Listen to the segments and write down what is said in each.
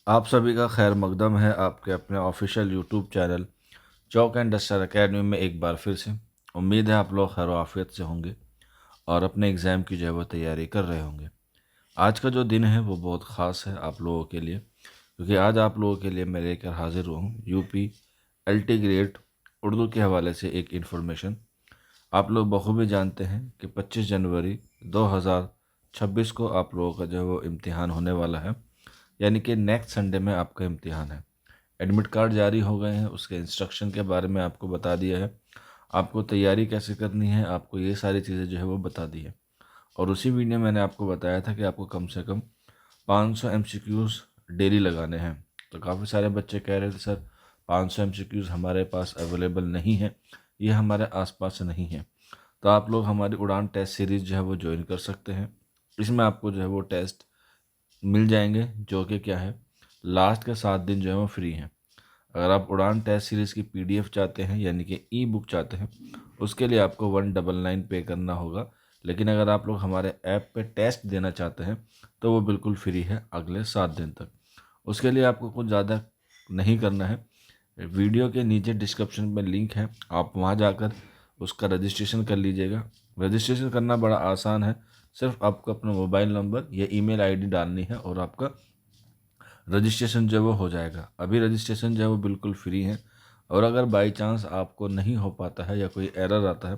आप सभी का खैर मकदम है आपके अपने official YouTube channel chalk and duster academy में एक बार फिर से। उम्मीद है आप लोग खैर आफियत से होंगे और अपने एग्ज़ाम की जो है वो तैयारी कर रहे होंगे। आज का जो दिन है वो बहुत ख़ास है आप लोगों के लिए, क्योंकि आज आप लोगों के लिए मैं लेकर हाजिर हूँ यूपी एलटी ग्रेड उर्दू के हवाले से एक इन्फॉर्मेशन। आप लोग बखूबी जानते हैं कि 25 जनवरी 2026 को आप लोगों का जो है वो इम्तिहान होने वाला है, यानी कि नेक्स्ट संडे में आपका इम्तिहान है। एडमिट कार्ड जारी हो गए हैं, उसके इंस्ट्रक्शन के बारे में आपको बता दिया है, आपको तैयारी कैसे करनी है, आपको ये सारी चीज़ें जो है वो बता दी है। और उसी वीडियो में मैंने आपको बताया था कि आपको कम से कम 500 एमसीक्यूज़ डेली लगाने हैं। तो काफ़ी सारे बच्चे कह रहे थे सर 500 एमसीक्यूज़ हमारे पास अवेलेबल नहीं है, ये हमारे आसपास नहीं है। तो आप लोग हमारी उड़ान टेस्ट सीरीज़ जो है वो ज्वाइन कर सकते हैं। इसमें आपको जो है वो टेस्ट मिल जाएंगे, जो कि क्या है, लास्ट के 7 दिन जो है वो फ्री हैं। अगर आप उड़ान टेस्ट सीरीज़ की पीडीएफ चाहते हैं यानी कि ई बुक चाहते हैं, उसके लिए आपको 199 पे करना होगा। लेकिन अगर आप लोग हमारे ऐप पे टेस्ट देना चाहते हैं तो वो बिल्कुल फ्री है अगले 7 दिन तक। उसके लिए आपको कुछ ज़्यादा नहीं करना है। वीडियो के नीचे डिस्क्रिप्शन में लिंक है, आप वहाँ जाकर उसका रजिस्ट्रेशन कर लीजिएगा। रजिस्ट्रेशन करना बड़ा आसान है, सिर्फ आपको अपना मोबाइल नंबर या ईमेल आईडी डालनी है और आपका रजिस्ट्रेशन जो है वो हो जाएगा। अभी रजिस्ट्रेशन जो है वो बिल्कुल फ्री है। और अगर बाई चांस आपको नहीं हो पाता है या कोई एरर आता है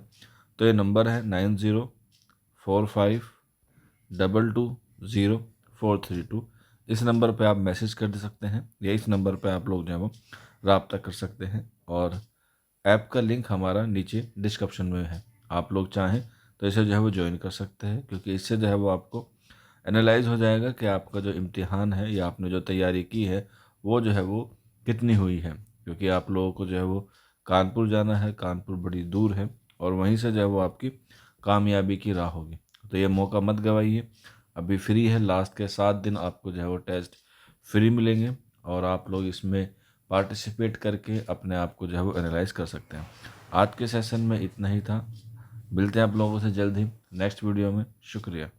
तो ये नंबर है 9045220432। इस नंबर पे आप मैसेज कर दे सकते हैं या इस नंबर पे आप लोग जो है वो रब्ता कर सकते हैं। और ऐप का लिंक हमारा नीचे डिस्क्रिप्शन में है, आप लोग चाहें तो इसे जो है वो ज्वाइन कर सकते हैं, क्योंकि इससे जो है वो आपको एनालाइज हो जाएगा कि आपका जो इम्तिहान है या आपने जो तैयारी की है वो जो है वो कितनी हुई है। क्योंकि आप लोगों को जो है वो कानपुर जाना है, कानपुर बड़ी दूर है और वहीं से जो है वो आपकी कामयाबी की राह होगी। तो ये मौका मत गवाइए, अभी फ्री है, लास्ट के 7 दिन आपको जो है वो टेस्ट फ्री मिलेंगे और आप लोग इसमें पार्टिसिपेट करके अपने आप को जो है वो एनालाइज कर सकते हैं। आज के सेशन में इतना ही था, मिलते हैं आप लोगों से जल्द ही नेक्स्ट वीडियो में। शुक्रिया।